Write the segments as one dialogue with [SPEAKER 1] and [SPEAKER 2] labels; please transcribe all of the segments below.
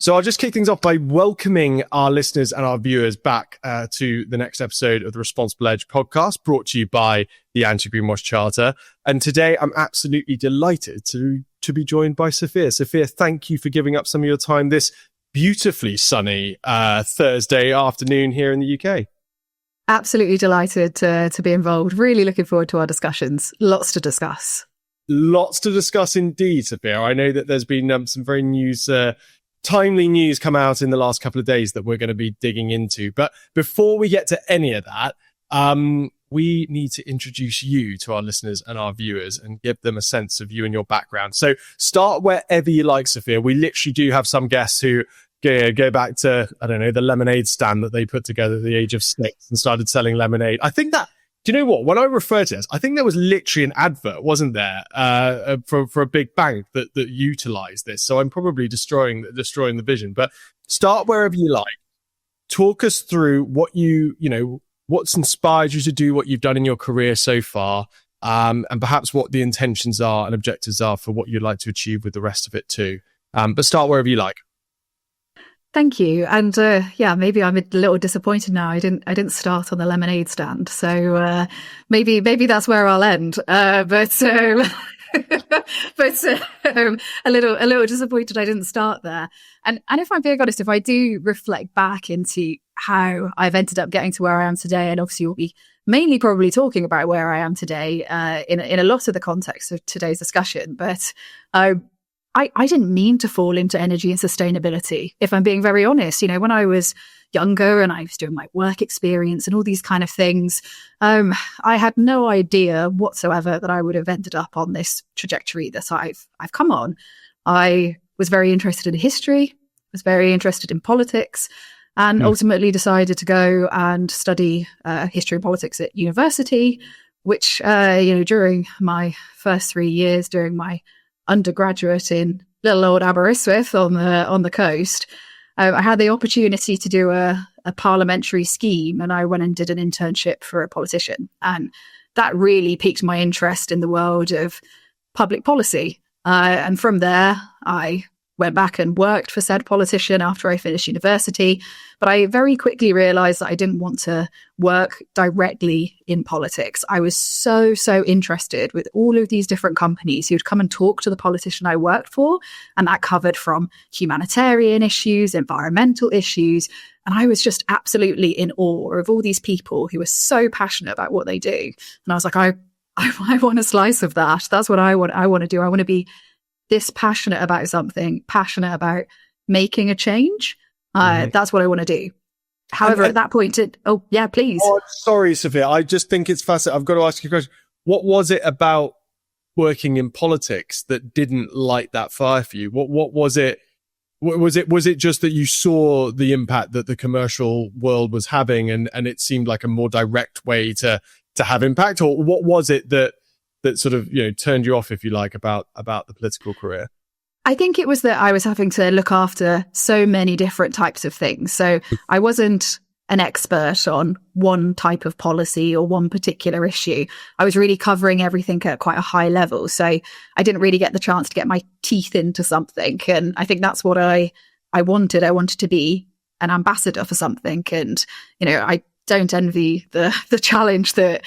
[SPEAKER 1] So I'll just kick things off by welcoming our listeners and our viewers back to the next episode of the Responsible Edge podcast, brought to you by the Anti-Greenwash Charter. And today I'm absolutely delighted to be joined by Sophia. Sophia, thank you for giving up some of your time this beautifully sunny Thursday afternoon here in the UK.
[SPEAKER 2] Absolutely delighted to be involved. Really looking forward to our discussions. Lots to discuss.
[SPEAKER 1] Lots to discuss indeed, Sophia. I know that there's been some very timely news come out in the last couple of days that we're going to be digging into. But before we get to any of that, we need to introduce you to our listeners and our viewers and give them a sense of you and your background. So start wherever you like, Sophia. We literally do have some guests who go back to, I don't know, the lemonade stand that they put together at the age of 6 and started selling lemonade. I think that, do you know what? When I refer to this, I think there was literally an advert, wasn't there, for a big bank that utilized this. So I'm probably destroying the vision. But start wherever you like. Talk us through what what's inspired you to do what you've done in your career so far, and perhaps what the intentions are and objectives are for what you'd like to achieve with the rest of it too. But start wherever you like.
[SPEAKER 2] Thank you. And maybe I'm a little disappointed now. I didn't start on the lemonade stand. So maybe that's where I'll end. But a little disappointed I didn't start there. And if I'm being honest, if I do reflect back into how I've ended up getting to where I am today, and obviously we'll be mainly probably talking about where I am today in a lot of the context of today's discussion, but I didn't mean to fall into energy and sustainability, if I'm being very honest. You know, when I was younger and I was doing my work experience and all these kind of things, I had no idea whatsoever that I would have ended up on this trajectory that I've come on. I was very interested in history, was very interested in politics, and ultimately decided to go and study history and politics at university, which, during my first 3 years, during my undergraduate in little old Aberystwyth on the coast, I had the opportunity to do a parliamentary scheme, and I went and did an internship for a politician, and that really piqued my interest in the world of public policy. And from there, I went back and worked for said politician after I finished university. But I very quickly realized that I didn't want to work directly in politics. I was so interested with all of these different companies who would come and talk to the politician I worked for. And that covered from humanitarian issues, environmental issues. And I was just absolutely in awe of all these people who were so passionate about what they do. And I was like, I want a slice of that. That's what I want to do. I want to be this passionate about something, passionate about making a change. That's what I want to do. However, at that point, please.
[SPEAKER 1] Oh, sorry, Sophia. I just think it's fascinating. I've got to ask you a question. What was it about working in politics that didn't light that fire for you? What was it? Was it just that you saw the impact that the commercial world was having, and it seemed like a more direct way to have impact, or what was it that sort of, turned you off, if you like, about the political career?
[SPEAKER 2] I think it was that I was having to look after so many different types of things. So I wasn't an expert on one type of policy or one particular issue. I was really covering everything at quite a high level. So I didn't really get the chance to get my teeth into something. And I think that's what I wanted. I wanted to be an ambassador for something. And, I don't envy the challenge that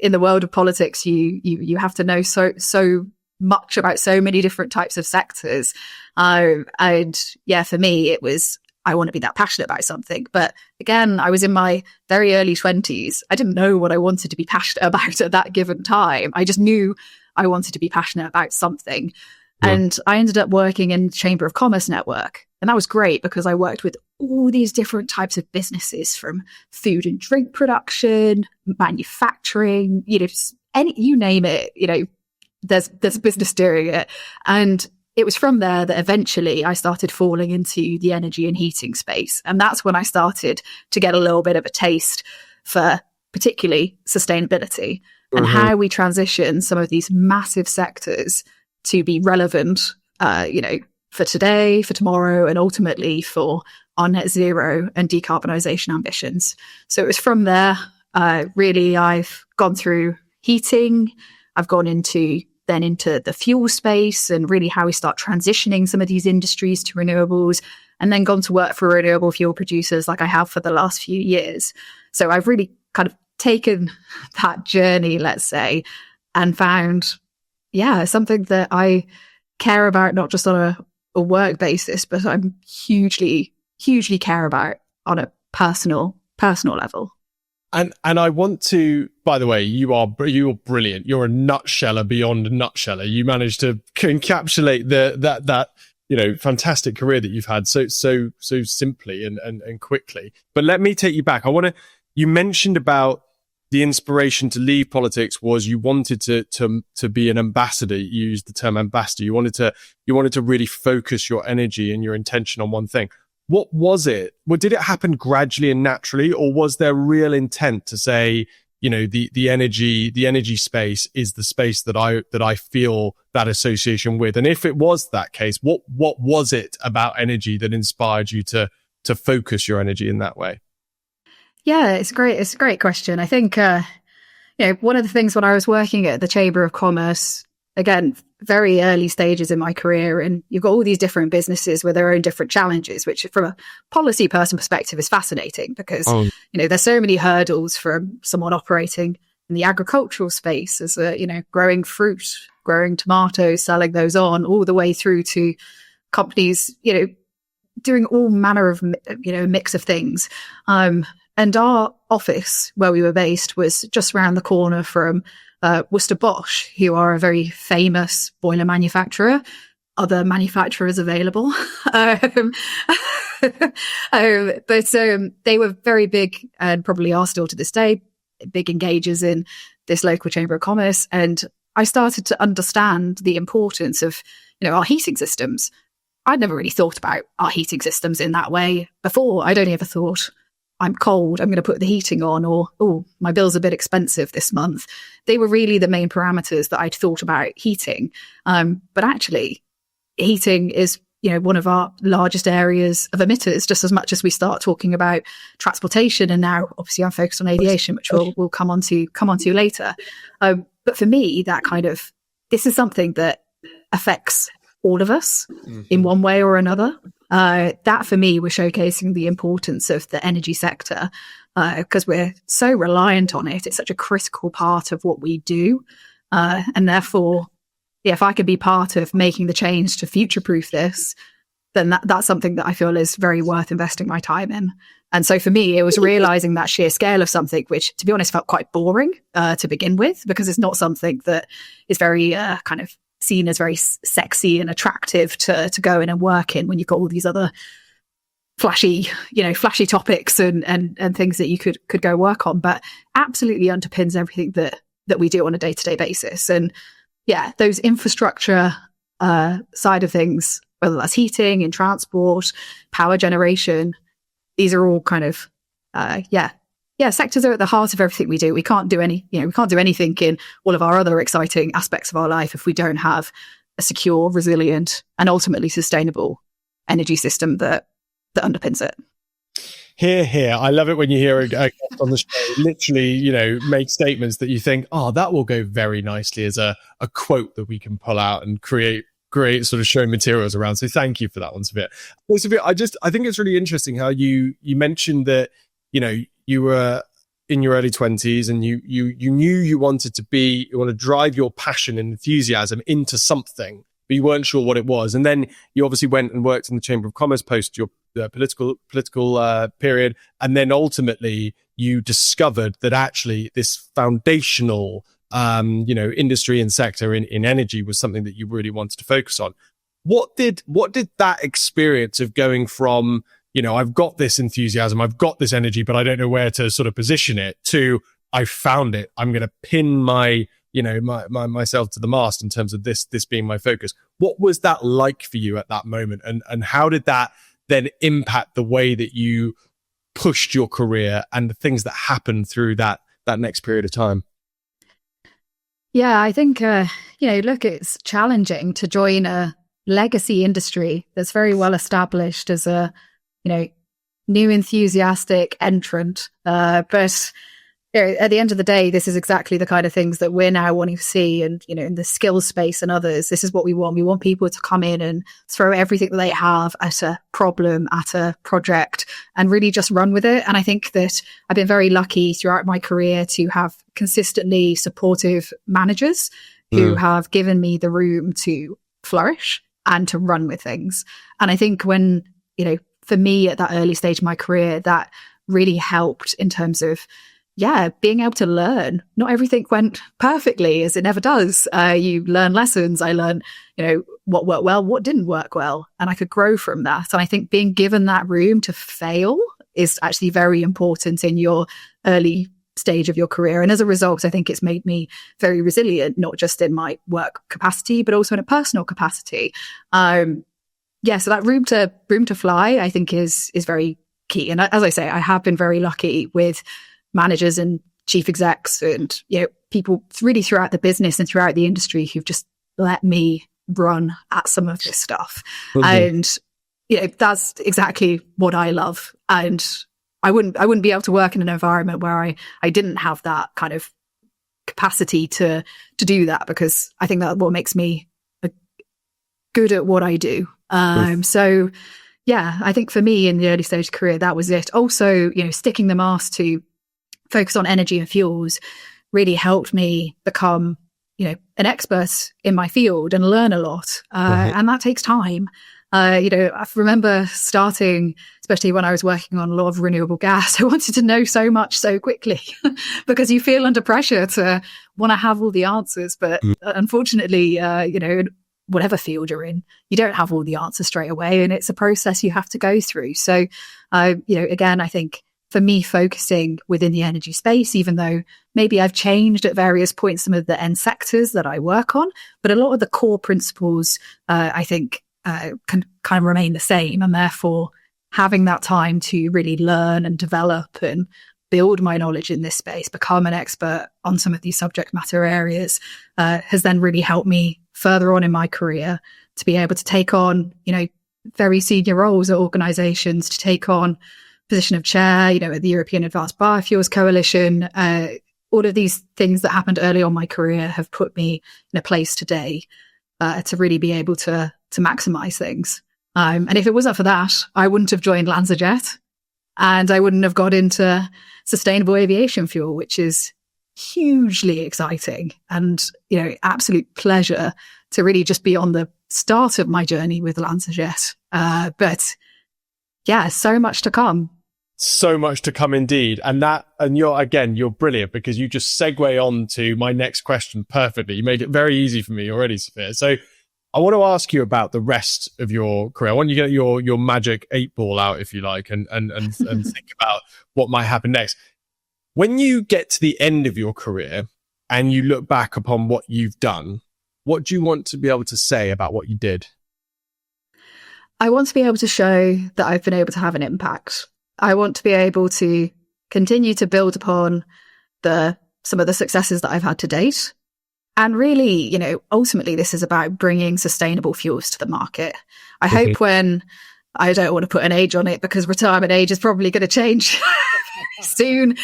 [SPEAKER 2] in the world of politics you have to know so much about so many different types of sectors. For me it was, I want to be that passionate about something. But again, I was in my very early 20s. I didn't know what I wanted to be passionate about at that given time. I just knew I wanted to be passionate about something. Yeah. And I ended up working in the Chamber of Commerce network. And that was great because I worked with all these different types of businesses, from food and drink production, manufacturing, you name it, there's a business doing it. And it was from there that eventually I started falling into the energy and heating space. And that's when I started to get a little bit of a taste for particularly sustainability and how we transition some of these massive sectors to be relevant, for today, for tomorrow, and ultimately for our net zero and decarbonisation ambitions. So it was from there, really, I've gone through heating, I've gone into the fuel space and really how we start transitioning some of these industries to renewables. and then gone to work for renewable fuel producers like I have for the last few years. So I've really kind of taken that journey, let's say, and found, something that I care about, not just on a work basis, but I'm hugely care about on a personal level.
[SPEAKER 1] And I want to, by the way, you're brilliant. You're a nutsheller beyond a nutsheller. You managed to encapsulate that fantastic career that you've had so simply and quickly. But let me take you back. You mentioned about the inspiration to leave politics was you wanted to be an ambassador. You used the term ambassador. You wanted to really focus your energy and your intention on one thing. What was it? Well, did it happen gradually and naturally, or was there real intent to say, the energy space is the space that I feel that association with? And if it was that case, what was it about energy that inspired you to focus your energy in that way?
[SPEAKER 2] Yeah, it's a great question. I think, one of the things when I was working at the Chamber of Commerce, again, very early stages in my career, and you've got all these different businesses with their own different challenges, which from a policy person perspective is fascinating because, there's so many hurdles from someone operating in the agricultural space as growing fruit, growing tomatoes, selling those on, all the way through to companies, doing all manner of, mix of things. And our office where we were based was just around the corner from Worcester Bosch, who are a very famous boiler manufacturer. Other manufacturers available. But they were very big, and probably are still to this day, big engagers in this local Chamber of Commerce. And I started to understand the importance of, our heating systems. I'd never really thought about our heating systems in that way before. I'd only ever thought, I'm cold, I'm going to put the heating on, or, my bill's a bit expensive this month. They were really the main parameters that I'd thought about heating. But actually, heating is, one of our largest areas of emitters, just as much as we start talking about transportation. And now, obviously, I'm focused on aviation, which we'll come on to later. But for me, this is something that affects all of us in one way or another. That for me was showcasing the importance of the energy sector because we're so reliant on it. It's such a critical part of what we do. And therefore, if I could be part of making the change to future-proof this, then that's something that I feel is very worth investing my time in. And so for me, it was realizing that sheer scale of something, which to be honest felt quite boring to begin with, because it's not something that is very kind of seen as very sexy and attractive to go in and work in when you've got all these other flashy topics and things that you could go work on, but absolutely underpins everything that we do on a day-to-day basis. And those infrastructure side of things, whether that's heating and transport, power generation, these are all kind of sectors are at the heart of everything we do. We can't do anything in all of our other exciting aspects of our life if we don't have a secure, resilient, and ultimately sustainable energy system that underpins it.
[SPEAKER 1] Here. I love it when you hear a guest on the show literally, make statements that you think, that will go very nicely as a quote that we can pull out and create sort of show materials around. So thank you for that one, Sophia. Well, Sophia, I think it's really interesting how you mentioned that, you were in your early 20s and you knew you wanted to drive your passion and enthusiasm into something, but you weren't sure what it was. And then you obviously went and worked in the Chamber of Commerce post your political period. And then ultimately you discovered that actually this foundational, industry and sector in energy was something that you really wanted to focus on. What did that experience of going from, I've got this enthusiasm, I've got this energy, but I don't know where to sort of position it, to I found it, I'm going to pin my myself to the mast in terms of this being my focus. What was that like for you at that moment? And how did that then impact the way that you pushed your career and the things that happened through that next period of time?
[SPEAKER 2] Yeah, I think, it's challenging to join a legacy industry that's very well established as a, new enthusiastic entrant. But at the end of the day, this is exactly the kind of things that we're now wanting to see. And, in the skills space and others, this is what we want. We want people to come in and throw everything that they have at a problem, at a project, and really just run with it. And I think that I've been very lucky throughout my career to have consistently supportive managers who have given me the room to flourish and to run with things. And I think when, for me at that early stage of my career, that really helped in terms of being able to learn. Not everything went perfectly, as it never does. You learn lessons. I learned, what worked well, what didn't work well, and I could grow from that. And I think being given that room to fail is actually very important in your early stage of your career. And as a result, I think it's made me very resilient, not just in my work capacity, but also in a personal capacity. So that room to fly, I think is very key. And as I say, I have been very lucky with managers and chief execs and people really throughout the business and throughout the industry who've just let me run at some of this stuff. And that's exactly what I love. And I wouldn't be able to work in an environment where I didn't have that kind of capacity to do that, because I think that what makes me good at what I do. So I think for me in the early stage career, that was it. Also, sticking the mask to focus on energy and fuels really helped me become, an expert in my field and learn a lot. And that takes time. I remember starting, especially when I was working on a lot of renewable gas, I wanted to know so much so quickly because you feel under pressure to want to have all the answers. But unfortunately, whatever field you're in, you don't have all the answers straight away. And it's a process you have to go through. So, again, I think for me, focusing within the energy space, even though maybe I've changed at various points some of the end sectors that I work on, but a lot of the core principles, I think, can kind of remain the same. And therefore, having that time to really learn and develop and build my knowledge in this space, become an expert on some of these subject matter areas, has then really helped me further on in my career to be able to take on, very senior roles at organizations, to take on position of chair, at the European Advanced Biofuels Coalition. All of these things that happened early on in my career have put me in a place today to really be able to maximize things. And if it wasn't for that, I wouldn't have joined LanzaJet, and I wouldn't have got into sustainable aviation fuel, which is hugely exciting and, absolute pleasure to really just be on the start of my journey with LanzaJet. But so much to come.
[SPEAKER 1] So much to come indeed. And you're brilliant, because you just segue on to my next question perfectly. You made it very easy for me already, Sophia. So I want to ask you about the rest of your career. I want you to get your magic 8-ball out, if you like, and think about what might happen next. When you get to the end of your career and you look back upon what you've done, what do you want to be able to say about what you did?
[SPEAKER 2] I want to be able to show that I've been able to have an impact. I want to be able to continue to build upon some of the successes that I've had to date. And really, ultimately, this is about bringing sustainable fuels to the market. I hope when, I don't want to put an age on it because retirement age is probably going to change soon.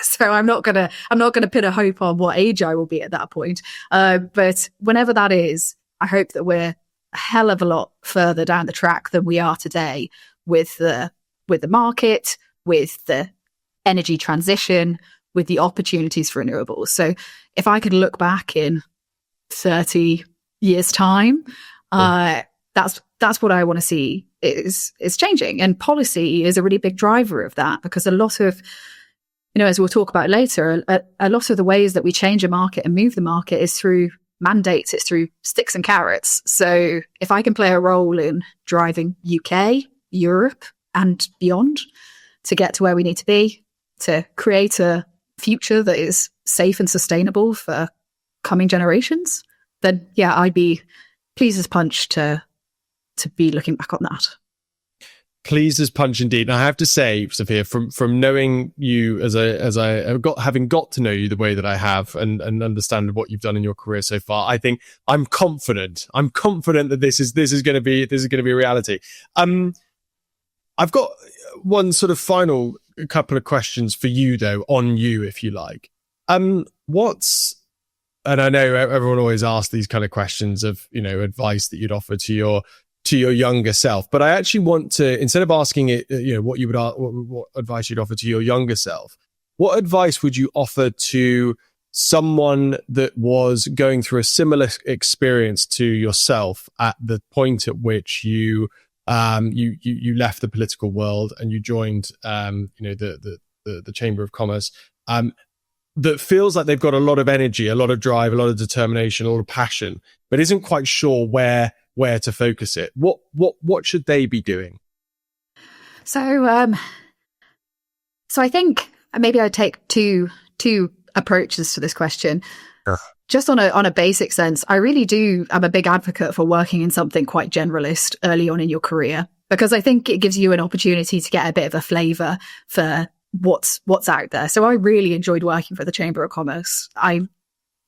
[SPEAKER 2] So I'm not going to put a hope on what age I will be at that point. But whenever that is, I hope that we're a hell of a lot further down the track than we are today with the market, with the energy transition, with the opportunities for renewables. So if I could look back in 30 years' time, that's what I want to see is changing. And policy is a really big driver of that, because a lot of, as we'll talk about later, a lot of the ways that we change a market and move the market is through mandates, it's through sticks and carrots. So if I can play a role in driving UK, Europe, and beyond to get to where we need to be, to create a future that is safe and sustainable for coming generations, then I'd be pleased as punch to be looking back on that.
[SPEAKER 1] Pleased as punch indeed. And I have to say, Sophia, from knowing you having got to know you the way that I have and understand what you've done in your career so far, I think I'm confident that this is going to be a reality. I've got one sort of final couple of questions for you though, on you, if you like. And I know everyone always asks these kind of questions of, advice that you'd offer to your younger self. But I actually want to, instead of asking it, what advice you'd offer to your younger self, what advice would you offer to someone that was going through a similar experience to yourself at the point at which you left the political world and you joined, the Chamber of Commerce, that feels like they've got a lot of energy, a lot of drive, a lot of determination, a lot of passion, but isn't quite sure where to focus it? What should they be doing?
[SPEAKER 2] So I think maybe I'd take two approaches to this question.
[SPEAKER 1] Sure.
[SPEAKER 2] Just on a basic sense, I really do. I'm a big advocate for working in something quite generalist early on in your career, because I think it gives you an opportunity to get a bit of a flavour for what's out there. So I really enjoyed working for the Chamber of Commerce. I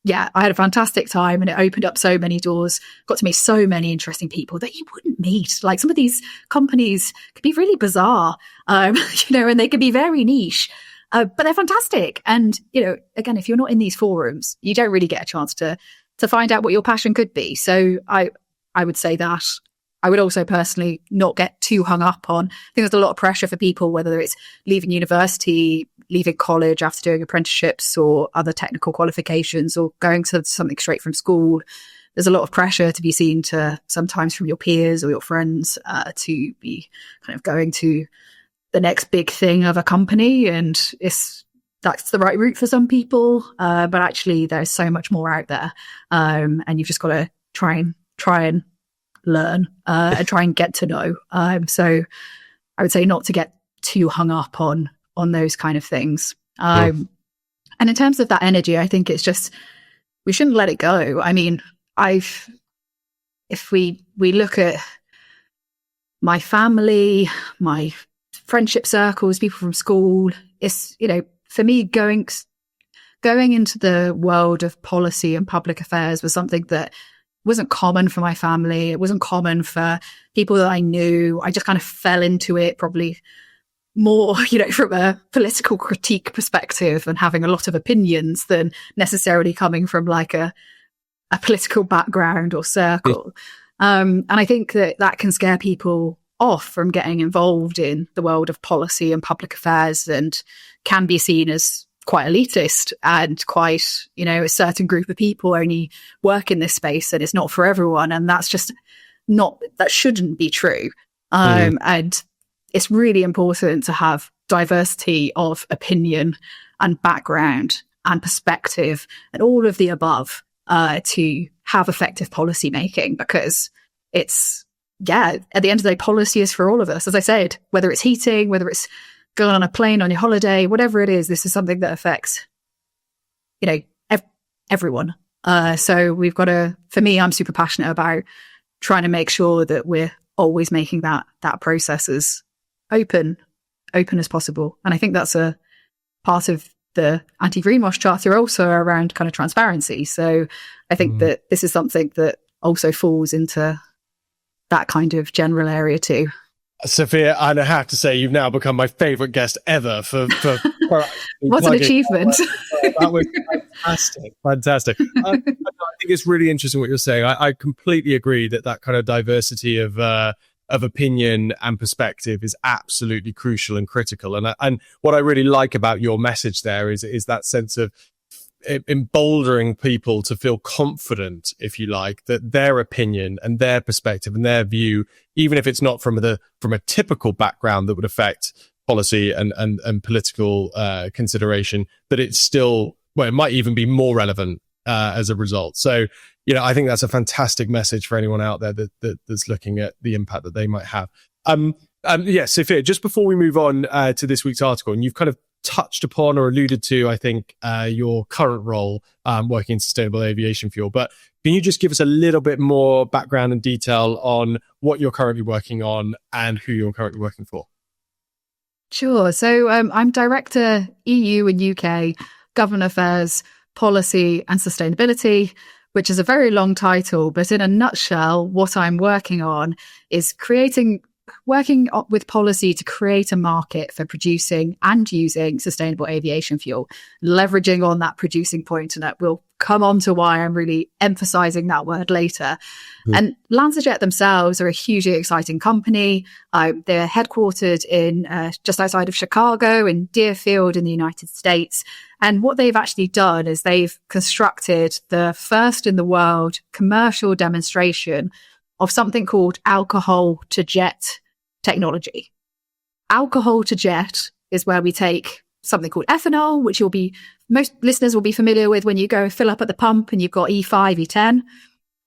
[SPEAKER 2] had a fantastic time, and it opened up so many doors, got to meet so many interesting people that you wouldn't meet. Like, some of these companies could be really bizarre, and they could be very niche, but they're fantastic. And, again, if you're not in these forums, you don't really get a chance to find out what your passion could be. So I would say that. I would also personally not get too hung up on, I think there's a lot of pressure for people, whether it's leaving university, leaving college after doing apprenticeships or other technical qualifications, or going to something straight from school. There's a lot of pressure to be seen to, sometimes from your peers or your friends, to be kind of going to the next big thing of a company. And that's the right route for some people. But actually there's so much more out there. And you've just got to try and learn and try and get to know. So I would say not to get too hung up on those kind of things. And in terms of that energy, I think it's just, we shouldn't let it go. I mean, if we look at my family, my friendship circles, people from school, it's, for me, going into the world of policy and public affairs was something that wasn't common for my family. It wasn't common for people that I knew. I just kind of fell into it, probably more, from a political critique perspective and having a lot of opinions than necessarily coming from like a political background or circle. And I think that can scare people off from getting involved in the world of policy and public affairs, and can be seen as quite elitist and quite, a certain group of people only work in this space and it's not for everyone. And that's just that shouldn't be true. And it's really important to have diversity of opinion and background and perspective and all of the above to have effective policy making, because at the end of the day, policy is for all of us. As I said, whether it's heating, whether it's going on a plane on your holiday, whatever it is, this is something that affects, everyone. So we've got to, for me, I'm super passionate about trying to make sure that we're always making that process as open as possible. And I think that's a part of the anti-greenwash charter also around kind of transparency. So I think that this is something that also falls into that kind of general area too.
[SPEAKER 1] Sophia, and I have to say, you've now become my favourite guest ever for
[SPEAKER 2] What an achievement.
[SPEAKER 1] That was fantastic. I think it's really interesting what you're saying. I completely agree that kind of diversity of opinion and perspective is absolutely crucial and critical. And what I really like about your message there is that sense of emboldening people to feel confident, if you like, that their opinion and their perspective and their view, even if it's not from a typical background that would affect policy and political consideration, that it's still, it might even be more relevant as a result. So, I think that's a fantastic message for anyone out there that's looking at the impact that they might have. Sophia, just before we move on to this week's article, and you've kind of touched upon or alluded to, I think, your current role working in sustainable aviation fuel. But can you just give us a little bit more background and detail on what you're currently working on and who you're currently working for?
[SPEAKER 2] Sure. So I'm Director EU and UK Government Affairs, Policy and Sustainability, which is a very long title. But in a nutshell, what I'm working on is creating with policy to create a market for producing and using sustainable aviation fuel, leveraging on that producing point, and that we'll come on to why I'm really emphasizing that word later. And LanzaJet themselves are a hugely exciting company. They're headquartered in just outside of Chicago in Deerfield in the United States. And what they've actually done is they've constructed the first in the world commercial demonstration of something called alcohol to jet technology. Alcohol to jet is where we take something called ethanol, which most listeners will be familiar with when you go fill up at the pump and you've got E5, E10.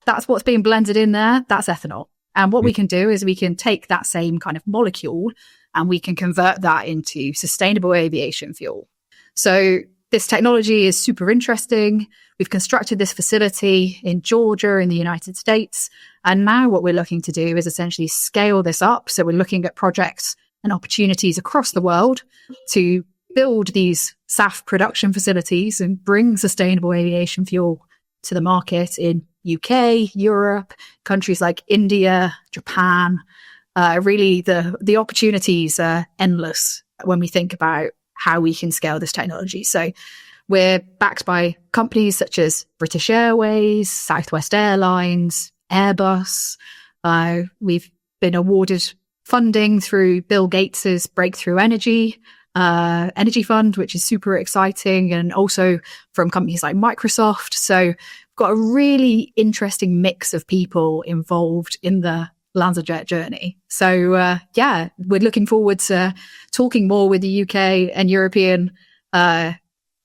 [SPEAKER 2] That's what's being blended in there. That's ethanol. And what we can do is we can take that same kind of molecule and we can convert that into sustainable aviation fuel. So this technology is super interesting. We've constructed this facility in Georgia in the United States. And now what we're looking to do is essentially scale this up. So we're looking at projects and opportunities across the world to build these SAF production facilities and bring sustainable aviation fuel to the market in UK, Europe, countries like India, Japan. Really, the opportunities are endless when we think about how we can scale this technology. So we're backed by companies such as British Airways, Southwest Airlines, Airbus. We've been awarded funding through Bill Gates's Breakthrough Energy Fund, which is super exciting, and also from companies like Microsoft. So we've got a really interesting mix of people involved in the LanzaJet journey. So we're looking forward to talking more with the UK and European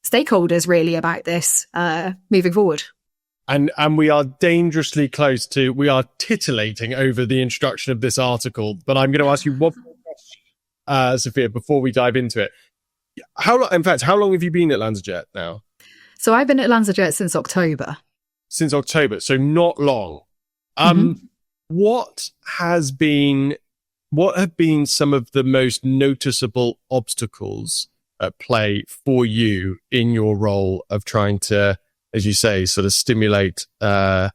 [SPEAKER 2] stakeholders really about this moving forward.
[SPEAKER 1] And we are dangerously close to, we are titillating over the introduction of this article, but I'm going to ask you one more question, Sophia, before we dive into it. How long have you been at LanzaJet now?
[SPEAKER 2] So I've been at LanzaJet since October.
[SPEAKER 1] Since October, so not long. What have been some of the most noticeable obstacles at play for you in your role of trying to, as you say, sort of stimulate, the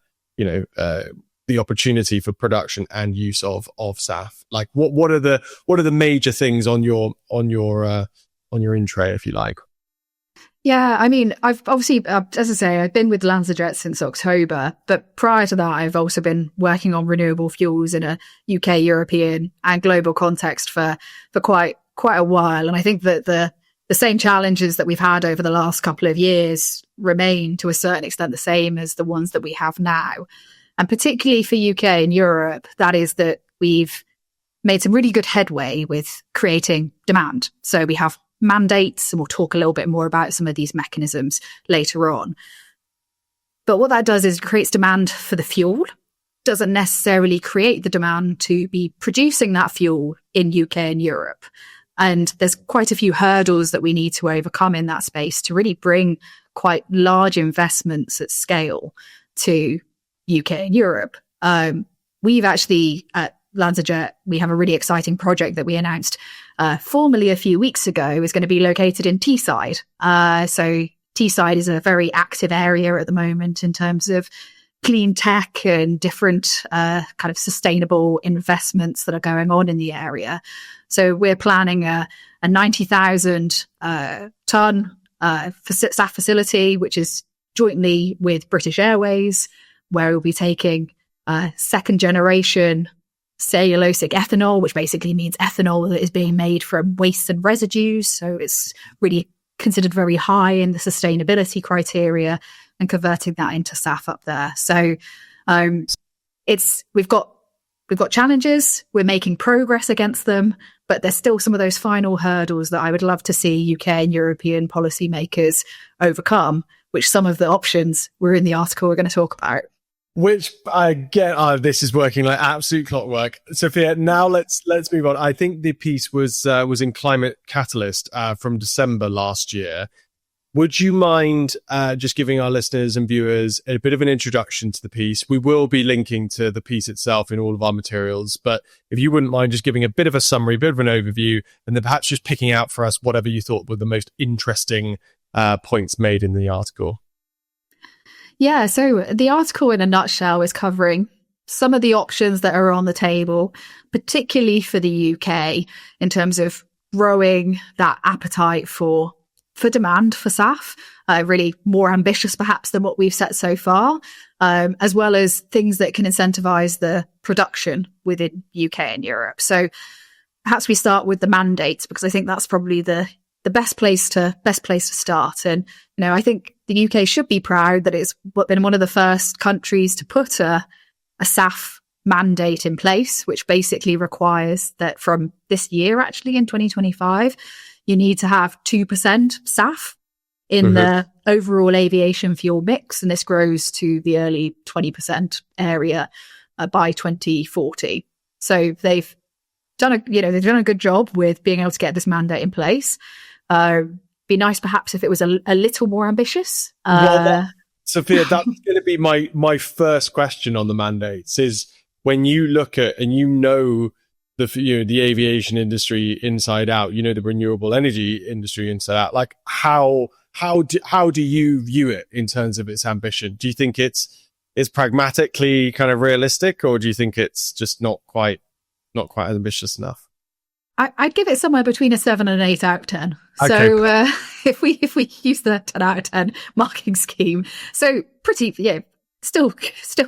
[SPEAKER 1] opportunity for production and use of SAF? Like, what are the major things on your in tray, if you like?
[SPEAKER 2] Yeah, I mean, I've obviously, as I say, I've been with LanzaJet since October, but prior to that, I've also been working on renewable fuels in a UK, European and global context for quite a while. And I think that the same challenges that we've had over the last couple of years remain to a certain extent the same as the ones that we have now. And particularly for UK and Europe, that is that we've made some really good headway with creating demand. So we have mandates, and we'll talk a little bit more about some of these mechanisms later on. But what that does is it creates demand for the fuel, doesn't necessarily create the demand to be producing that fuel in UK and Europe. And there's quite a few hurdles that we need to overcome in that space to really bring quite large investments at scale to UK and Europe. We've actually, at LanzaJet, we have a really exciting project that we announced formally a few weeks ago is going to be located in Teesside. So Teesside is a very active area at the moment in terms of clean tech and different kind of sustainable investments that are going on in the area. So we're planning a 90,000 ton SAF facility, which is jointly with British Airways, where we'll be taking second generation cellulosic ethanol, which basically means ethanol that is being made from wastes and residues. So it's really considered very high in the sustainability criteria, and converting that into SAF up there. So we've got challenges, we're making progress against them, but there's still some of those final hurdles that I would love to see UK and European policymakers overcome, which some of the options were in the article we're going to talk about.
[SPEAKER 1] Which again, this is working like absolute clockwork. Sophia, now let's move on. I think the piece was in Climate Catalyst from December last year. Would you mind just giving our listeners and viewers a bit of an introduction to the piece? We will be linking to the piece itself in all of our materials, but if you wouldn't mind just giving a bit of a summary, a bit of an overview, and then perhaps just picking out for us whatever you thought were the most interesting points made in the article.
[SPEAKER 2] Yeah, so the article in a nutshell is covering some of the options that are on the table, particularly for the UK, in terms of growing that appetite for demand for SAF, really more ambitious perhaps than what we've set so far, as well as things that can incentivize the production within UK and Europe. So perhaps we start with the mandates, because I think that's probably the best place to start. And, I think the UK should be proud that it's been one of the first countries to put a SAF mandate in place, which basically requires that from this year, actually in 2025, you need to have 2% SAF in the overall aviation fuel mix. And this grows to the early 20% area by 2040. So they've done a good job with being able to get this mandate in place. Be nice perhaps if it was a little more ambitious.
[SPEAKER 1] Sophia, that's going to be my first question on the mandates is, when you look at and the aviation industry inside out, the renewable energy industry inside out, like how do you view it in terms of its ambition? Do you think it's pragmatically kind of realistic, or do you think it's just not quite ambitious enough?
[SPEAKER 2] I'd give it somewhere between a 7 and an 8 out of 10. Okay. So if we use the 10 out of 10 marking scheme, so pretty, still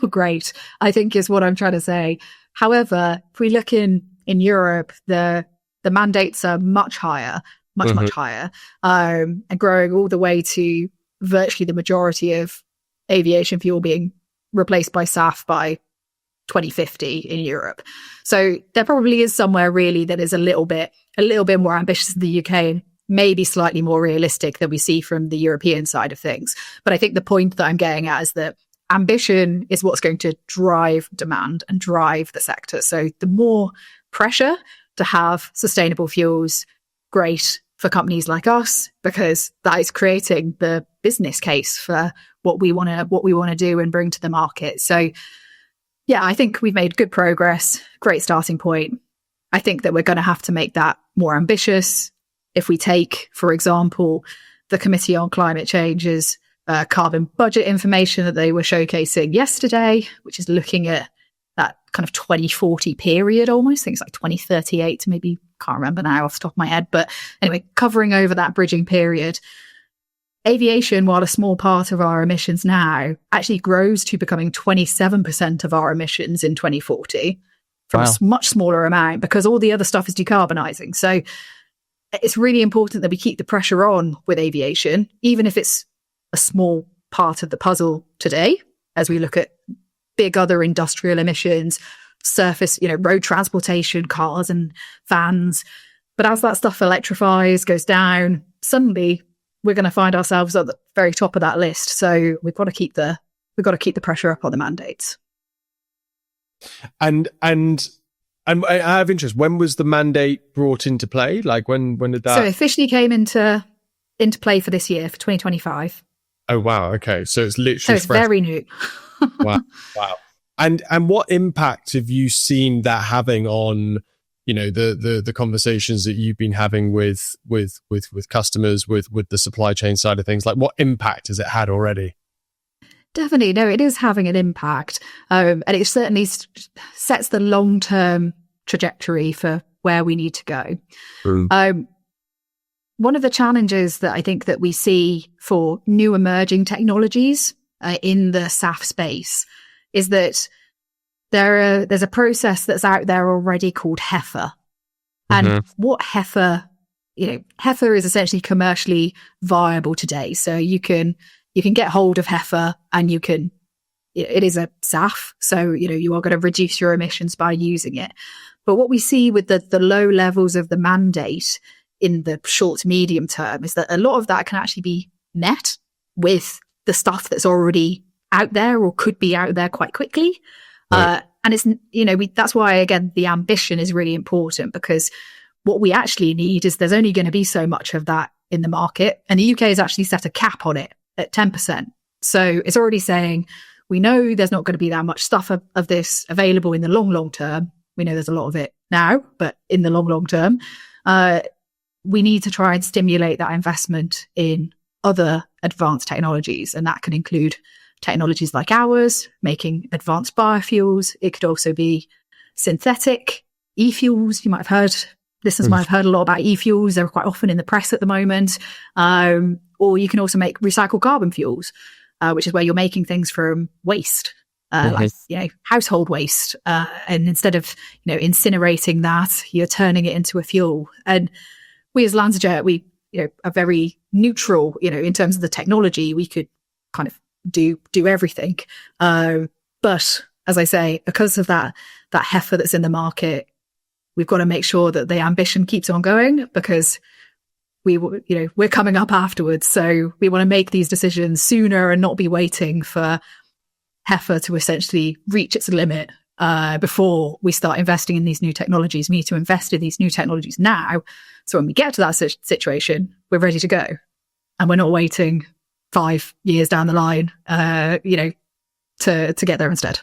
[SPEAKER 2] great, I think is what I'm trying to say. However, if we look in Europe, the mandates are much higher, much higher, and growing all the way to virtually the majority of aviation fuel being replaced by SAF by 2050 in Europe. So there probably is somewhere really that is a little bit more ambitious than the UK, and maybe slightly more realistic than we see from the European side of things. But I think the point that I'm getting at is that ambition is what's going to drive demand and drive the sector. So the more pressure to have sustainable fuels, great for companies like us, because that is creating the business case for what we want to do and bring to the market. So yeah, I think we've made good progress. Great starting point. I think that we're going to have to make that more ambitious. If we take, for example, the Committee on Climate Change's carbon budget information that they were showcasing yesterday, which is looking at that kind of 2040 period almost. I think it's like 2038 to maybe, can't remember now off the top of my head. But anyway, covering over that bridging period, aviation, while a small part of our emissions now, actually grows to becoming 27% of our emissions in 2040 from a much smaller amount, because all the other stuff is decarbonising. So it's really important that we keep the pressure on with aviation, even if it's a small part of the puzzle today, as we look at big other industrial emissions, surface, road transportation, cars and vans. But as that stuff electrifies, goes down, suddenly we're going to find ourselves at the very top of that list. So we've got to keep the pressure up on the mandates.
[SPEAKER 1] And I have interest. When was the mandate brought into play? Like when did that?
[SPEAKER 2] So it officially came into play for this year, for 2025.
[SPEAKER 1] Oh wow! Okay, so it's literally
[SPEAKER 2] very new.
[SPEAKER 1] Wow. And what impact have you seen that having on the conversations that you've been having with customers, with the supply chain side of things? Like, what impact has it had already?
[SPEAKER 2] Definitely, no, it is having an impact, and it certainly sets the long-term trajectory for where we need to go. One of the challenges that I think that we see for new emerging technologies in the SAF space is that there's a process that's out there already called HEFA. And what HEFA is essentially commercially viable today. So you can get hold of HEFA, and it is a SAF. So, you are going to reduce your emissions by using it. But what we see with the low levels of the mandate in the short to medium term is that a lot of that can actually be met with the stuff that's already out there or could be out there quite quickly. Right. And it's, that's why, again, the ambition is really important, because what we actually need is there's only going to be so much of that in the market. And the UK has actually set a cap on it at 10%. So it's already saying, we know there's not going to be that much stuff of this available in the long term. We know there's a lot of it now, but in the long term, we need to try and stimulate that investment in other advanced technologies. And that can include technologies like ours, making advanced biofuels. It could also be synthetic e-fuels. You might have heard, listeners might have heard a lot about e-fuels. They're quite often in the press at the moment. Or you can also make recycled carbon fuels, which is where you're making things from waste. Like, household waste. And instead of, incinerating that, you're turning it into a fuel. And we as LanzaJet, we, are very neutral, in terms of the technology. We could kind of do everything. But as I say, because of that heifer that's in the market, we've got to make sure that the ambition keeps on going, because we're coming up afterwards. So we want to make these decisions sooner and not be waiting for heifer to essentially reach its limit before we start investing in these new technologies. We need to invest in these new technologies now. So when we get to that situation, we're ready to go. And we're not waiting 5 years down the line, to get there instead.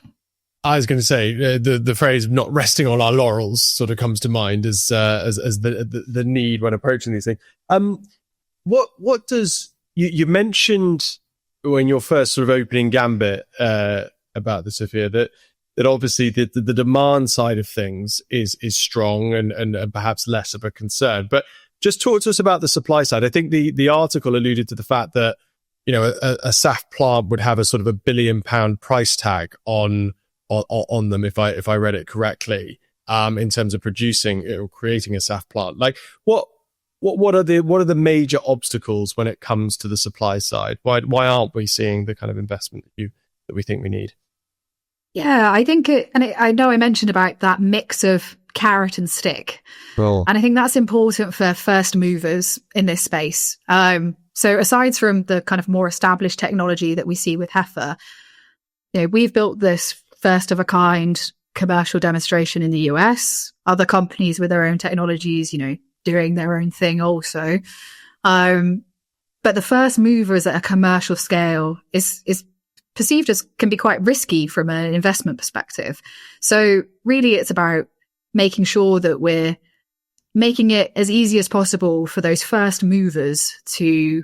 [SPEAKER 1] I was going to say the phrase "not resting on our laurels" sort of comes to mind as the need when approaching these things. What does you mentioned when your first sort of opening gambit about the Sophia that obviously the demand side of things is strong and perhaps less of a concern, but just talk to us about the supply side. I think the article alluded to the fact that a SAF plant would have a sort of £1 billion price tag on them, if I read it correctly, in terms of producing or creating a SAF plant. Like what are the major obstacles when it comes to the supply side? Why aren't we seeing the kind of investment that we think we need?
[SPEAKER 2] Yeah, I think I know I mentioned about that mix of carrot and stick.
[SPEAKER 1] Oh.
[SPEAKER 2] And I think that's important for first movers in this space. So aside from the kind of more established technology that we see with heifer, we've built this first of a kind commercial demonstration in the US, other companies with their own technologies, doing their own thing also. But the first movers at a commercial scale is perceived as can be quite risky from an investment perspective. So really it's about making sure that we're making it as easy as possible for those first movers to,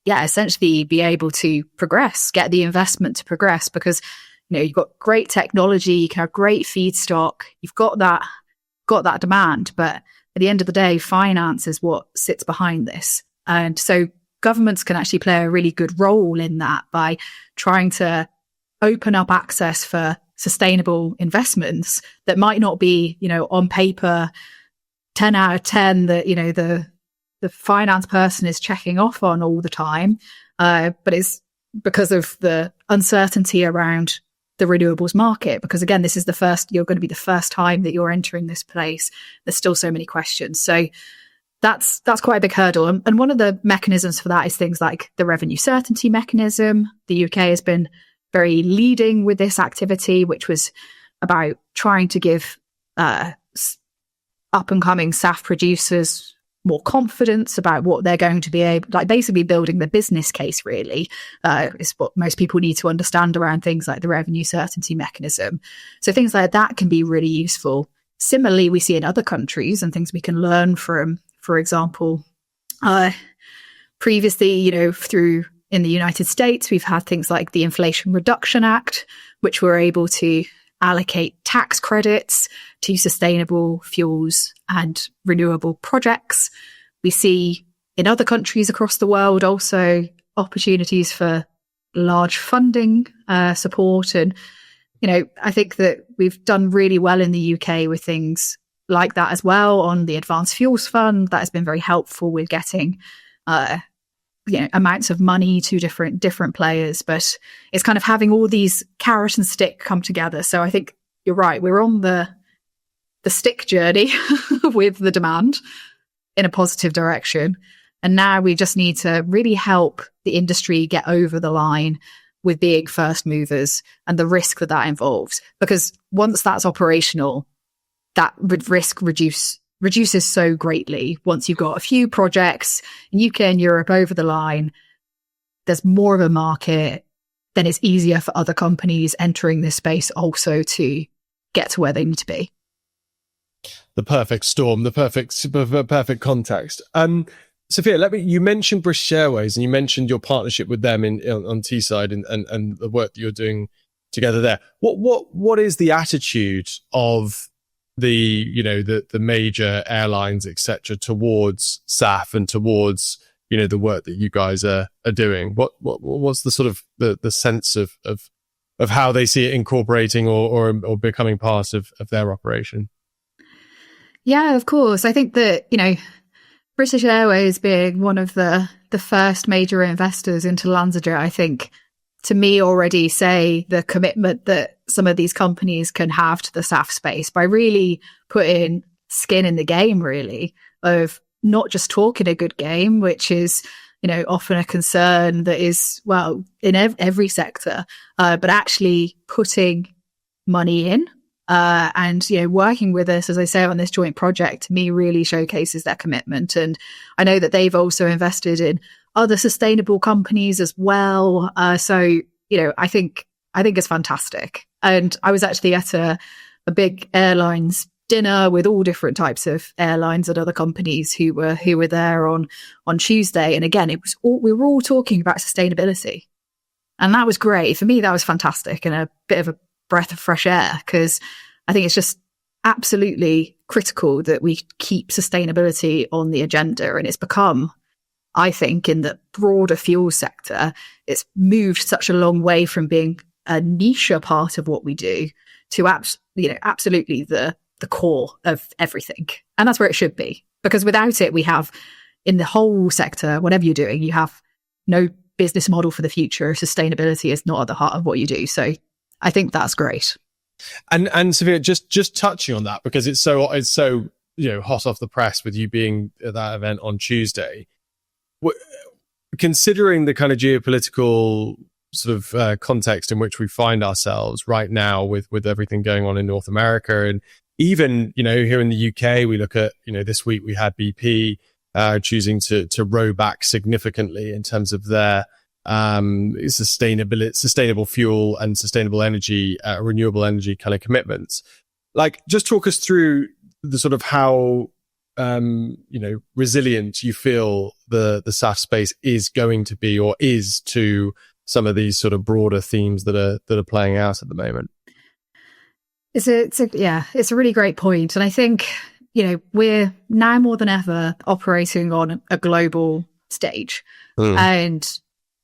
[SPEAKER 2] essentially be able to progress, get the investment to progress, because, you've got great technology, you can have great feedstock, you've got that demand, but at the end of the day, finance is what sits behind this. And so governments can actually play a really good role in that by trying to open up access for sustainable investments that might not be, on paper, 10 out of 10 that, the finance person is checking off on all the time. But it's because of the uncertainty around the renewables market, because again, this is you're going to be the first time that you're entering this place. There's still so many questions. So that's quite a big hurdle. And one of the mechanisms for that is things like the revenue certainty mechanism. The UK has been very leading with this activity, which was about trying to give up and coming SAF producers more confidence about what they're going to be able, like basically building the business case really, is what most people need to understand around things like the revenue certainty mechanism. So things like that can be really useful. Similarly, we see in other countries and things we can learn from, for example, previously, through in the United States, we've had things like the Inflation Reduction Act, which were able to allocate tax credits to sustainable fuels and renewable projects. We see in other countries across the world also opportunities for large funding support. And, I think that we've done really well in the UK with things like that as well. On the Advanced Fuels Fund, that has been very helpful with getting amounts of money to different players, but it's kind of having all these carrot and stick come together. So I think you're right. We're on the stick journey with the demand in a positive direction. And now we just need to really help the industry get over the line with being first movers and the risk that involves. Because once that's operational, that risk reduces so greatly. Once you've got a few projects in UK and Europe over the line, there's more of a market, then it's easier for other companies entering this space also to get to where they need to be.
[SPEAKER 1] The perfect storm, the perfect context. Sophia, you mentioned British Airways and you mentioned your partnership with them on Teesside and the work that you're doing together there. What is the attitude of the major airlines, etc., towards SAF and towards the work that you guys are doing? What's the sort of the sense of how they see it incorporating or becoming part of their operation?
[SPEAKER 2] Yeah, of course. I think that British Airways being one of the first major investors into LanzaJet, I think, to me already say the commitment that some of these companies can have to the SAF space by really putting skin in the game, really, of not just talking a good game, which is, often a concern that is, well, in every sector, but actually putting money in. And working with us, as I say, on this joint project, to me really showcases their commitment. And I know that they've also invested in other sustainable companies as well. So I think it's fantastic. And I was actually at a big airlines dinner with all different types of airlines and other companies who were there on Tuesday. And again, we were all talking about sustainability, and that was great for me. That was fantastic and a bit of a breath of fresh air, because I think it's just absolutely critical that we keep sustainability on the agenda. And it's become, I think, in the broader fuel sector, it's moved such a long way from being a niche part of what we do to absolutely the core of everything. And that's where it should be, because without it, we have, in the whole sector, whatever you're doing, you have no business model for the future. Sustainability is not at the heart of what you do. So I think that's great.
[SPEAKER 1] And Sophia, just touching on that, because it's so hot off the press with you being at that event on Tuesday. Considering the kind of geopolitical sort of context in which we find ourselves right now with everything going on in North America, and even here in the UK, we look at this week we had BP choosing to row back significantly in terms of their sustainable fuel and sustainable energy, renewable energy kind of commitments. Like, just talk us through the sort of how resilient you feel the SAF space is going to be, or is, to some of these sort of broader themes that are playing out at the moment.
[SPEAKER 2] It's a really great point. And I think, we're now more than ever operating on a global stage. And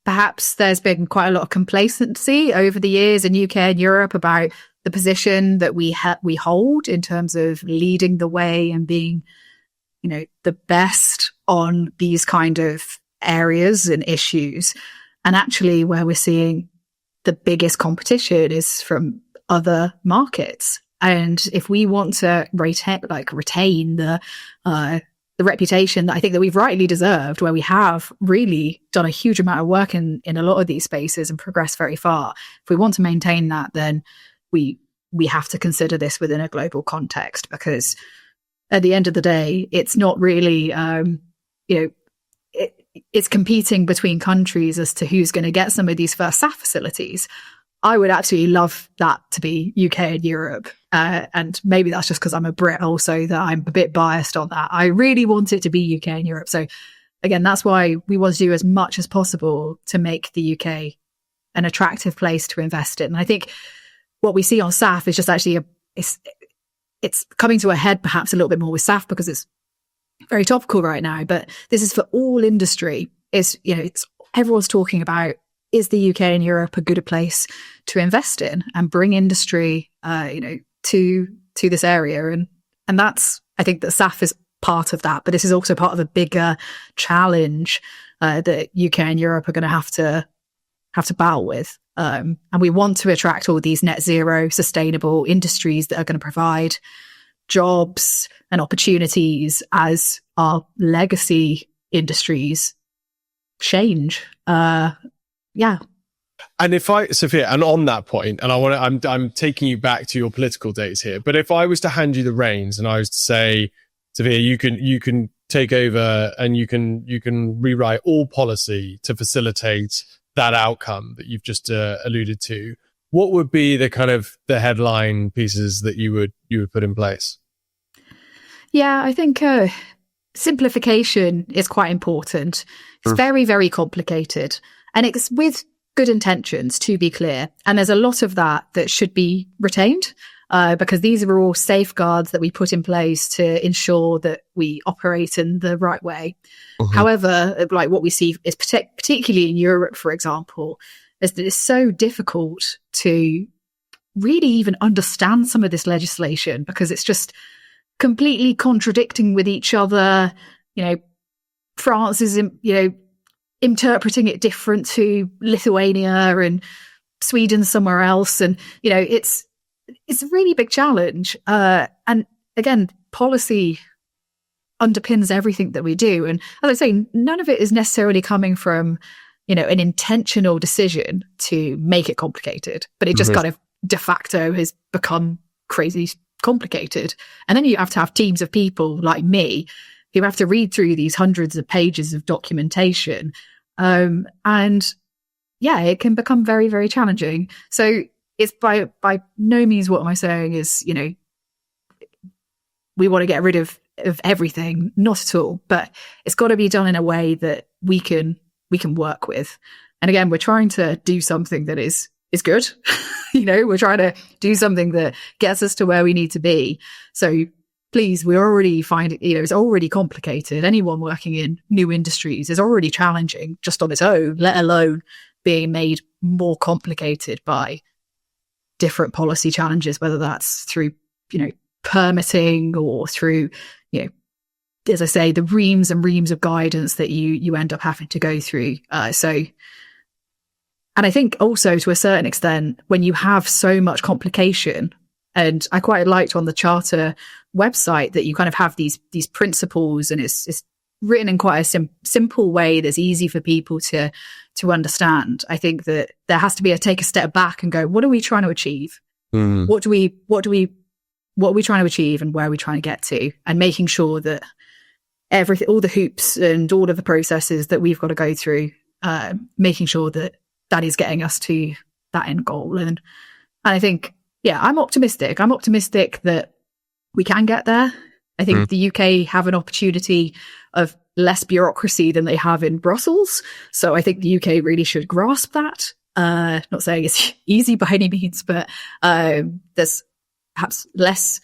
[SPEAKER 2] perhaps there's been quite a lot of complacency over the years in UK and Europe about the position that we hold in terms of leading the way and being, the best on these kind of areas and issues. And actually, where we're seeing the biggest competition is from other markets. And if we want to retain the reputation that I think that we've rightly deserved, where we have really done a huge amount of work in a lot of these spaces and progressed very far, if we want to maintain that, then we have to consider this within a global context, because at the end of the day, it's not really, it's competing between countries as to who's going to get some of these first SAF facilities. I would absolutely love that to be UK and Europe. And maybe that's just because I'm a Brit also, that I'm a bit biased on that. I really want it to be UK and Europe. So again, that's why we want to do as much as possible to make the UK an attractive place to invest in. And I think what we see on SAF is just actually it's coming to a head perhaps a little bit more with SAF because it's very topical right now, but this is for all industry. It's everyone's talking about, is the UK and Europe a good place to invest in and bring industry, to this area? And that's, I think that SAF is part of that, but this is also part of a bigger challenge that UK and Europe are going to have to battle with. And we want to attract all these net zero sustainable industries that are going to provide jobs and opportunities as our legacy industries change.
[SPEAKER 1] And Sophia, and on that point, and I'm taking you back to your political days here, but if I was to hand you the reins and I was to say, Sophia, you can take over and you can rewrite all policy to facilitate that outcome that you've just alluded to, what would be the kind of the headline pieces that you would put in place?
[SPEAKER 2] Yeah, I think simplification is quite important. It's very, very complicated, and it's with good intentions, to be clear. And there's a lot of that should be retained, because these are all safeguards that we put in place to ensure that we operate in the right way. However, like what we see is particularly in Europe, for example, is that it's so difficult to really even understand some of this legislation because it's just completely contradicting with each other. France is, interpreting it different to Lithuania and Sweden somewhere else. And, it's a really big challenge. And again, policy underpins everything that we do. And as I say, none of it is necessarily coming from, an intentional decision to make it complicated, but it just kind of de facto has become crazy complicated. And then you have to have teams of people like me who have to read through these hundreds of pages of documentation. And yeah, it can become very, very challenging. So it's by no means what am I saying is, we want to get rid of everything, not at all, but it's got to be done in a way that we can work with. And again, we're trying to do something that is good. We're trying to do something that gets us to where we need to be. So please, we already find it, it's already complicated. Anyone working in new industries is already challenging just on its own, let alone being made more complicated by different policy challenges, whether that's through, permitting or through, as I say, the reams and reams of guidance that you end up having to go through. And I think also to a certain extent, when you have so much complication, and I quite liked on the Charter website that you kind of have these principles, and it's written in quite a simple way that's easy for people to understand. I think that there has to be take a step back and go, what are we trying to achieve? What are we trying to achieve, and where are we trying to get to? And making sure that all the hoops and all of the processes that we've got to go through, making sure that is getting us to that end goal. And I think, yeah, I'm optimistic. I'm optimistic that we can get there. I think the UK have an opportunity of less bureaucracy than they have in Brussels. So I think the UK really should grasp that. Not saying it's easy by any means, but there's perhaps less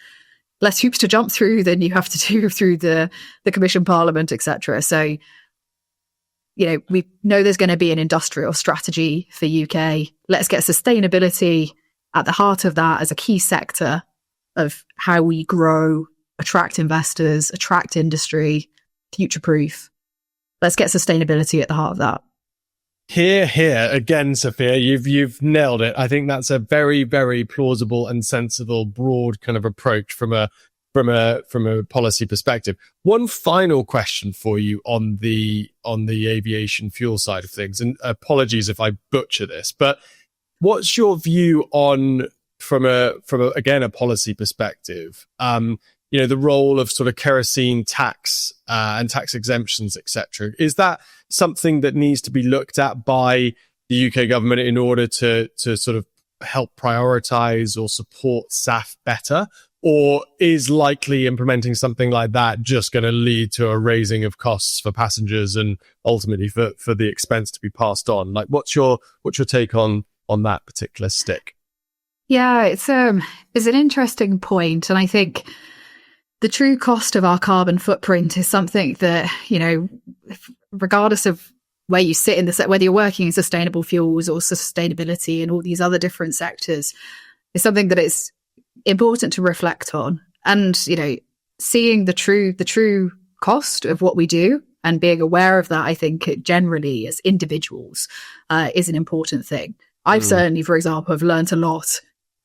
[SPEAKER 2] hoops to jump through than you have to do through the Commission, Parliament, etc. So, we know there's going to be an industrial strategy for UK. Let's get sustainability at the heart of that as a key sector of how we grow, attract investors, attract industry, future-proof. Let's get sustainability at the heart of that.
[SPEAKER 1] Here again, Sophia, you've nailed it. I think that's a very, very plausible and sensible, broad kind of approach from a policy perspective. One final question for you on the aviation fuel side of things, and apologies if I butcher this, but what's your view on from a policy perspective? The role of sort of kerosene tax and tax exemptions, etc. Is that something that needs to be looked at by the UK government in order to sort of help prioritize or support SAF better? Or is likely implementing something like that just going to lead to a raising of costs for passengers and ultimately for the expense to be passed on? Like, what's your take on that particular stick?
[SPEAKER 2] Yeah, it's an interesting point, and I think the true cost of our carbon footprint is something that, regardless of where you sit in whether you're working in sustainable fuels or sustainability and all these other different sectors, is something that is important to reflect on. And, seeing the true cost of what we do and being aware of that, I think generally as individuals is an important thing. I've certainly, for example, have learned a lot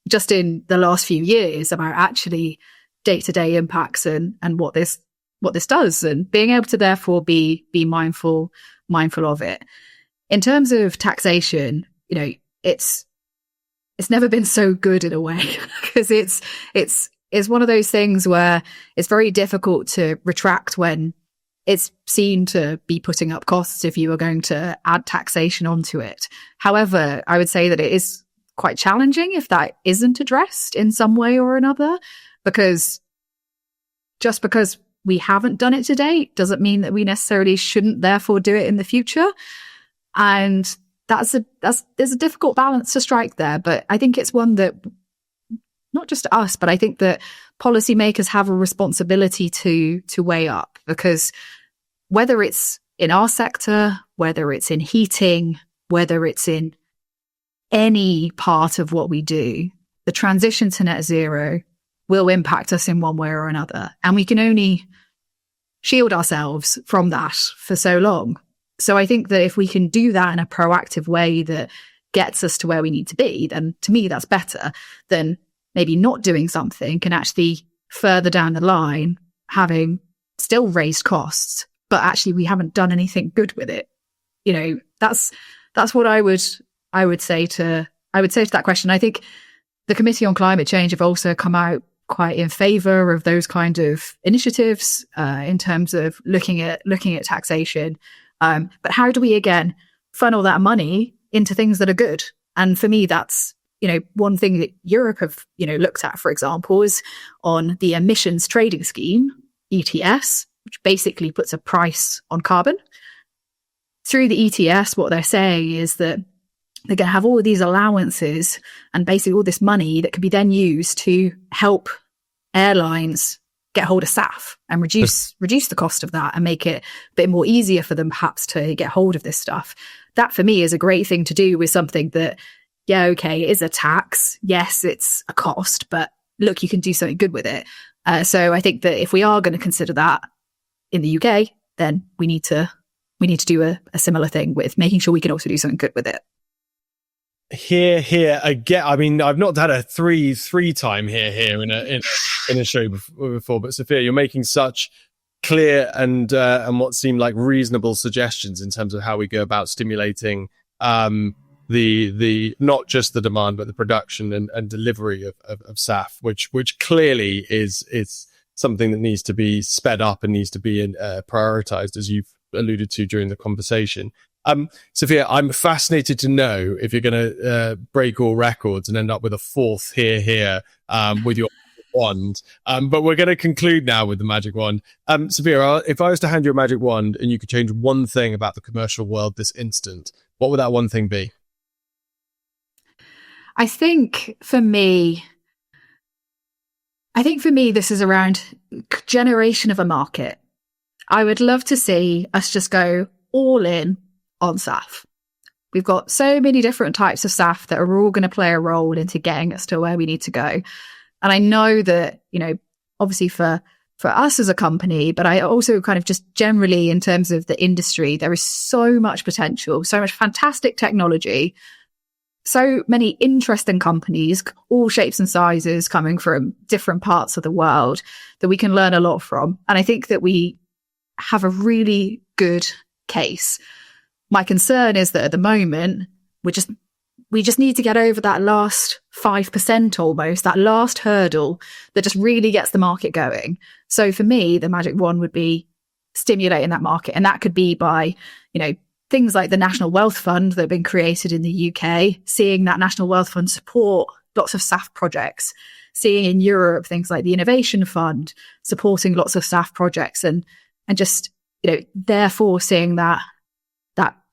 [SPEAKER 2] just in the last few years about actually day-to-day impacts and what this does, and being able to therefore be mindful of it. In terms of taxation, it's never been so good in a way because it's one of those things where it's very difficult to retract when it's seen to be putting up costs if you are going to add taxation onto it. However, I would say that it is quite challenging if that isn't addressed in some way or another, because just because we haven't done it to date doesn't mean that we necessarily shouldn't therefore do it in the future. And there's a difficult balance to strike there, but I think it's one that not just us, but I think that policymakers have a responsibility to weigh up, because whether it's in our sector, whether it's in heating, whether it's in any part of what we do, the transition to net zero will impact us in one way or another. And we can only shield ourselves from that for so long. So I think that if we can do that in a proactive way that gets us to where we need to be, then to me, that's better than maybe not doing something can actually further down the line having still raised costs, but actually we haven't done anything good with it. You know, that's what I would say to that question. I think the Committee on Climate Change have also come out quite in favour of those kind of initiatives in terms of looking at taxation. But how do we again funnel that money into things that are good? And for me, that's, you know, one thing that Europe have, you know, looked at, for example, is on the emissions trading scheme, ETS, which basically puts a price on carbon. Through the ETS, what they're saying is that they're going to have all of these allowances and basically all this money that could be then used to help airlines get hold of SAF and reduce the cost of that and make it a bit more easier for them perhaps to get hold of this stuff. That for me is a great thing to do with something that, yeah, okay, it is a tax. Yes, it's a cost, but look, you can do something good with it. So I think that if we are going to consider that in the UK, then we need to do a similar thing with making sure we can also do something good with it.
[SPEAKER 1] Here again. I mean, I've not had a three time here in a show before, but Sophia, you're making such clear and what seem like reasonable suggestions in terms of how we go about stimulating the not just the demand but the production and delivery of SAF, which clearly is something that needs to be sped up and needs to be prioritized, as you've alluded to during the conversation. Sophia, I'm fascinated to know if you're going to break all records and end up with a fourth here with your wand. But we're going to conclude now with the magic wand. Sophia, if I was to hand you a magic wand and you could change one thing about the commercial world this instant, what would that one thing be?
[SPEAKER 2] I think for me, this is around generation of a market. I would love to see us just go all in on SAF. We've got so many different types of SAF that are all going to play a role into getting us to where we need to go. And I know that, you know, obviously for us as a company, but I also kind of just generally in terms of the industry, there is so much potential, so much fantastic technology, so many interesting companies, all shapes and sizes coming from different parts of the world that we can learn a lot from. And I think that we have a really good case. My concern is that at the moment, we just need to get over that last 5% almost, that last hurdle that just really gets the market going. So for me, the magic wand would be stimulating that market. And that could be by, you know, things like the National Wealth Fund that have been created in the UK, seeing that National Wealth Fund support lots of SAF projects, seeing in Europe things like the Innovation Fund supporting lots of SAF projects and just, you know, therefore seeing that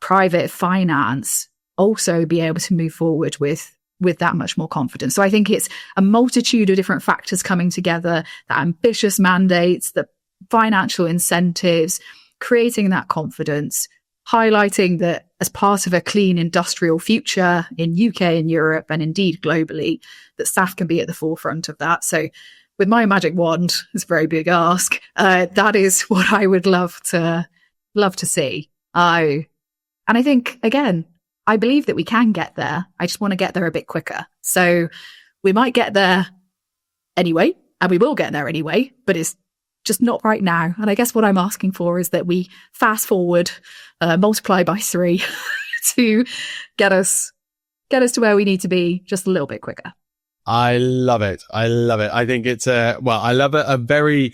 [SPEAKER 2] private finance also be able to move forward with that much more confidence. So I think it's a multitude of different factors coming together, the ambitious mandates, the financial incentives, creating that confidence, highlighting that as part of a clean industrial future in UK and Europe and indeed globally, that SAF can be at the forefront of that. So with my magic wand, it's a very big ask. That is what I would love to see. And I think, again, I believe that we can get there. I just want to get there a bit quicker. So we might get there anyway, and we will get there anyway, but it's just not right now. And I guess what I'm asking for is that we fast forward, multiply by 3 to get us to where we need to be just a little bit quicker.
[SPEAKER 1] I love it. I think it's I love it.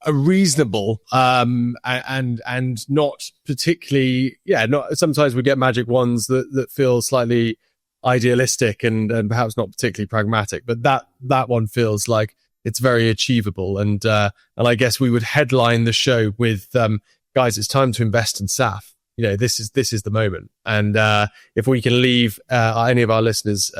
[SPEAKER 1] A reasonable and not particularly sometimes we get magic wands that feel slightly idealistic and perhaps not particularly pragmatic, but that one feels like it's very achievable. And I guess we would headline the show with, guys, it's time to invest in SAF. This is the moment. And if we can leave any of our listeners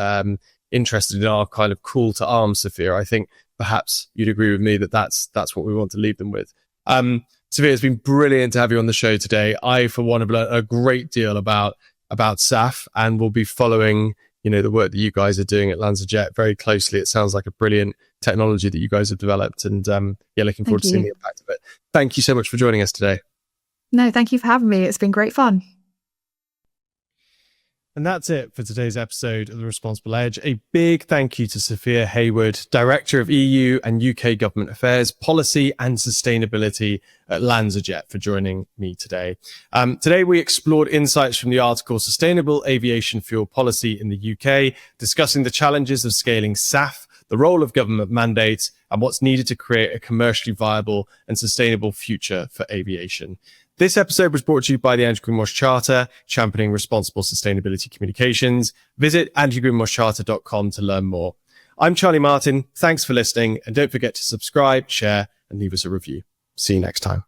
[SPEAKER 1] interested in our kind of call to arms, Sophia, I think perhaps you'd agree with me that that's what we want to leave them with. Sophia, it's been brilliant to have you on the show today. I, for one, have learned a great deal about SAF, and will be following, the work that you guys are doing at LanzaJet very closely. It sounds like a brilliant technology that you guys have developed, and looking forward to seeing the impact of it. Thank you so much for joining us today.
[SPEAKER 2] No, thank you for having me. It's been great fun.
[SPEAKER 1] And that's it for today's episode of The Responsible Edge. A big thank you to Sophia Haywood, Director of EU and UK Government Affairs, Policy and Sustainability at LanzaJet, for joining me today. Today, we explored insights from the article Sustainable Aviation Fuel Policy in the UK, discussing the challenges of scaling SAF, the role of government mandates, and what's needed to create a commercially viable and sustainable future for aviation. This episode was brought to you by the Anti-Greenwash Charter, championing responsible sustainability communications. Visit antigreenwashcharter.com to learn more. I'm Charlie Martin. Thanks for listening, and don't forget to subscribe, share, and leave us a review. See you next time.